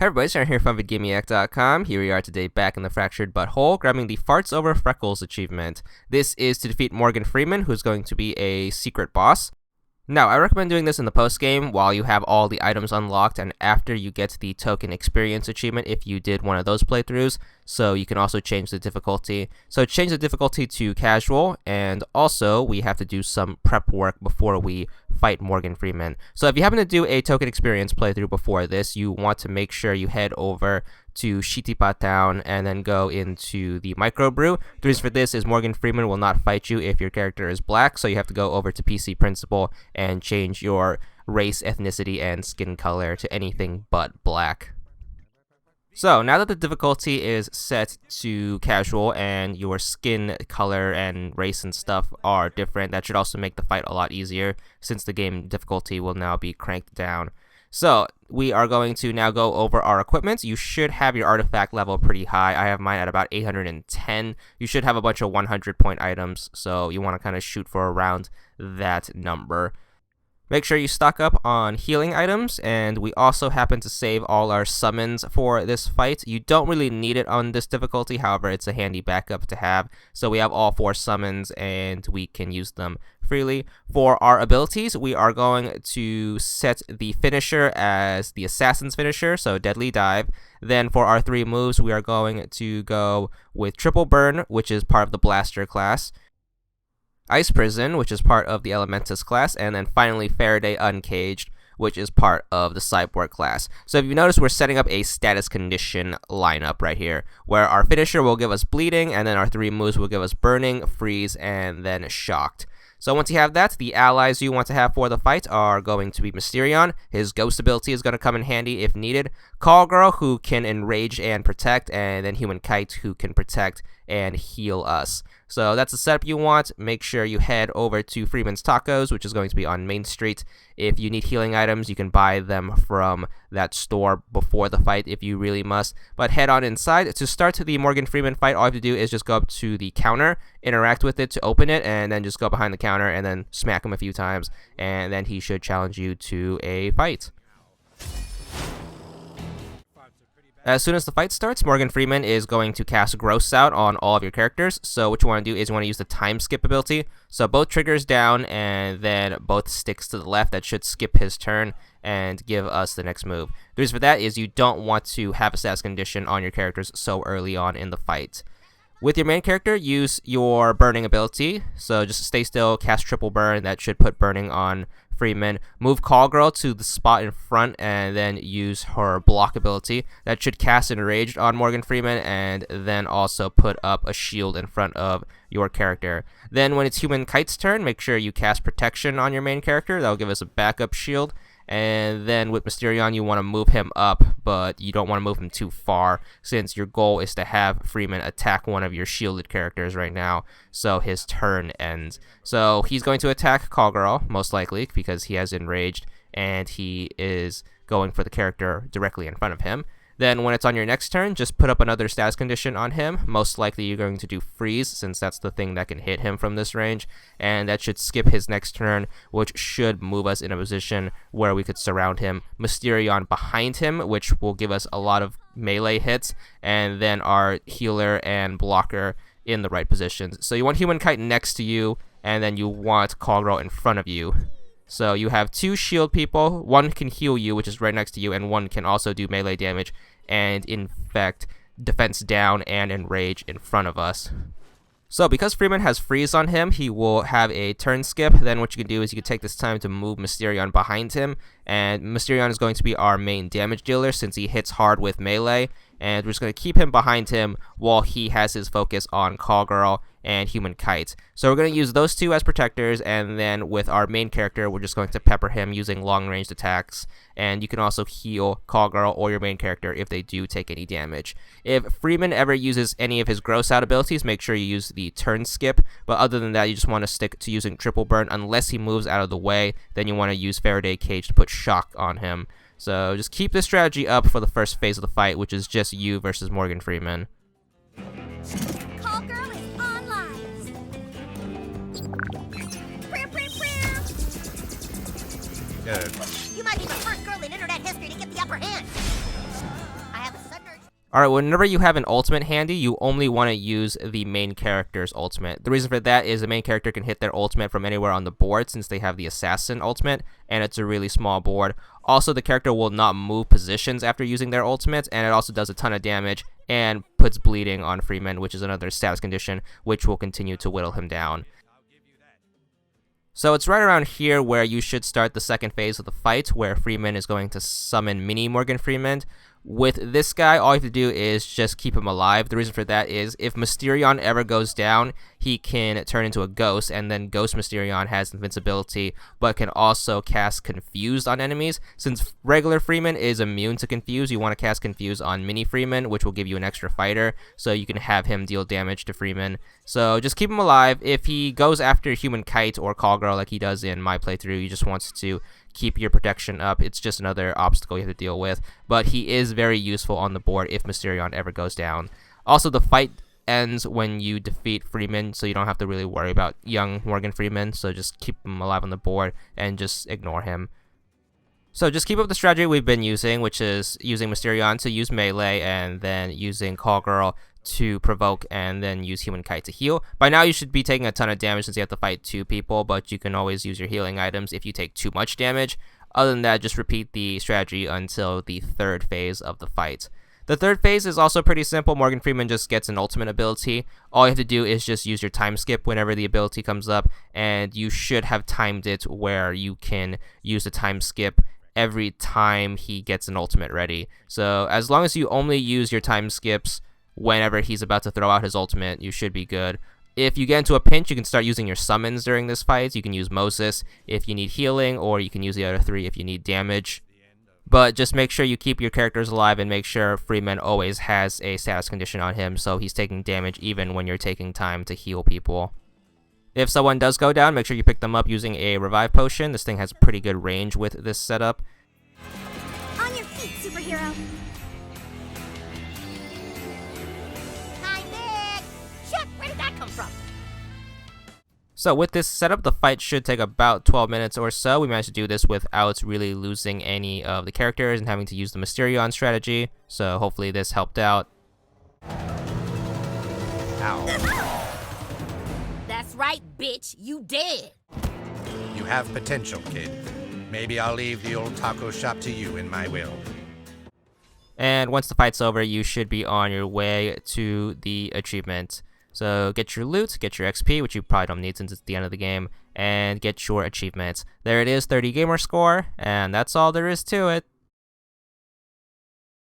Hey everybody, Sharon here from VidGamiac.com. Here we are today back in the Fractured Butthole, grabbing the Farts Over Freckles achievement. This is to defeat Morgan Freeman, who's going to be a secret boss. Now, I recommend doing this in the post-game while you have all the items unlocked and after you get the token experience achievement if you did one of those playthroughs, so you can also change the difficulty. So change the difficulty to casual, and also we have to do some prep work before we fight Morgan Freeman. So if you happen to do a token experience playthrough before this, you want to make sure you head over to Shitipa Town and then go into the microbrew. The reason for this is Morgan Freeman will not fight you if your character is black, so you have to go over to PC Principal and change your race, ethnicity, and skin color to anything but black. So now that the difficulty is set to casual and your skin color and race and stuff are different, that should also make the fight a lot easier since the game difficulty will now be cranked down. So we are going to now go over our equipment. You should have your artifact level pretty high. I have mine at about 810. You should have a bunch of 100-point items, so you want to kind of shoot for around that number. Make sure you stock up on healing items, and we also happen to save all our summons for this fight. You don't really need it on this difficulty, however, it's a handy backup to have. So we have all 4 summons, and we can use them freely. For our abilities, we are going to set the finisher as the assassin's finisher, so Deadly Dive. Then for our 3 moves, we are going to go with Triple Burn, which is part of the Blaster class, Ice Prison, which is part of the Elementus class, and then finally Faraday Uncaged, which is part of the Cyborg class. So if you notice, we're setting up a status condition lineup right here, where our finisher will give us bleeding, and then our 3 moves will give us burning, freeze, and then shocked. So once you have that, the allies you want to have for the fight are going to be Mysterion. His ghost ability is going to come in handy if needed. Call Girl, who can enrage and protect, and then Human Kite, who can protect and heal us. So that's the setup you want. Make sure you head over to Freeman's Tacos, which is going to be on Main Street. If you need healing items, you can buy them from that store before the fight if you really must. But head on inside. To start the Morgan Freeman fight, all you have to do is just go up to the counter, interact with it to open it, and then just go behind the counter and then smack him a few times, and then he should challenge you to a fight. As soon as the fight starts, Morgan Freeman is going to cast Gross Out on all of your characters. So what you want to do is you want to use the time skip ability. So both triggers down and then both sticks to the left. That should skip his turn and give us the next move. The reason for that is you don't want to have a status condition on your characters so early on in the fight. With your main character, use your burning ability. So just stay still, cast Triple Burn. That should put burning on Freeman. Move Call Girl to the spot in front and then use her block ability. That should cast Enraged on Morgan Freeman and then also put up a shield in front of your character. Then when it's Human Kite's turn, make sure you cast Protection on your main character. That'll give us a backup shield. And then with Mysterion, you want to move him up, but you don't want to move him too far since your goal is to have Freeman attack one of your shielded characters right now, so his turn ends. So he's going to attack Call Girl, most likely, because he has Enraged, and he is going for the character directly in front of him. Then when it's on your next turn, just put up another status condition on him. Most likely you're going to do Freeze, since that's the thing that can hit him from this range. And that should skip his next turn, which should move us in a position where we could surround him. Mysterion behind him, which will give us a lot of melee hits. And then our healer and blocker in the right positions. So you want Human Kite next to you, and then you want Call Girl in front of you. So you have 2 shield people, 1 can heal you, which is right next to you, and 1 can also do melee damage and infect, defense down, and enrage in front of us. So because Freeman has freeze on him, he will have a turn skip. Then what you can do is you can take this time to move Mysterion behind him, and Mysterion is going to be our main damage dealer since he hits hard with melee, and we're just going to keep him behind him while he has his focus on Call Girl and Human Kite. So we're going to use those 2 as protectors, and then with our main character, we're just going to pepper him using long-ranged attacks, and you can also heal Call Girl or your main character if they do take any damage. If Freeman ever uses any of his Gross Out abilities, make sure you use the turn skip, but other than that, you just want to stick to using Triple Burn. Unless he moves out of the way, then you want to use Faraday Cage to put shock on him. So just keep this strategy up for the first phase of the fight, which is just you versus Morgan Freeman. Call Girl is online. Good. You might be the first girl in internet history to get the upper hand. Alright, whenever you have an ultimate handy, you only want to use the main character's ultimate. The reason for that is the main character can hit their ultimate from anywhere on the board since they have the assassin ultimate, and it's a really small board. Also, the character will not move positions after using their ultimate, and it also does a ton of damage and puts bleeding on Freeman, which is another status condition, which will continue to whittle him down. So it's right around here where you should start the second phase of the fight, where Freeman is going to summon mini Morgan Freeman. With this guy, all you have to do is just keep him alive. The reason for that is if Mysterion ever goes down, he can turn into a ghost, and then Ghost Mysterion has invincibility, but can also cast Confused on enemies. Since regular Freeman is immune to Confuse, you want to cast Confuse on Mini Freeman, which will give you an extra fighter, so you can have him deal damage to Freeman. So just keep him alive. If he goes after Human Kite or Call Girl like he does in my playthrough, he just wants to keep your protection up. It's just another obstacle you have to deal with, but he is very useful on the board if Mysterion ever goes down. Also, the fight ends when you defeat Freeman, so you don't have to really worry about young Morgan Freeman, so just keep him alive on the board and just ignore him. So just keep up the strategy we've been using, which is using Mysterion to use melee and then using Call Girl to provoke and then use Human Kite to heal. By now you should be taking a ton of damage since you have to fight 2 people, but you can always use your healing items if you take too much damage. Other than that, just repeat the strategy until the third phase of the fight. The third phase is also pretty simple. Morgan Freeman just gets an ultimate ability. All you have to do is just use your time skip whenever the ability comes up, and you should have timed it where you can use the time skip every time he gets an ultimate ready. So as long as you only use your time skips whenever he's about to throw out his ultimate, you should be good. If you get into a pinch, you can start using your summons during this fight. You can use Moses if you need healing, or you can use the other 3 if you need damage. But just make sure you keep your characters alive and make sure Freeman always has a status condition on him, so he's taking damage even when you're taking time to heal people. If someone does go down, make sure you pick them up using a revive potion. This thing has pretty good range with this setup. On your feet, superhero. Hi, Vic. Shit, where did that come from? So with this setup, the fight should take about 12 minutes or so. We managed to do this without really losing any of the characters and having to use the Mysterion strategy. So hopefully this helped out. Ow. That's right, bitch. You dead. You have potential, kid. Maybe I'll leave the old taco shop to you in my will. And once the fight's over, you should be on your way to the achievement. So get your loot, get your XP, which you probably don't need since it's the end of the game, and get your achievements. There it is, 30 gamer score, and that's all there is to it.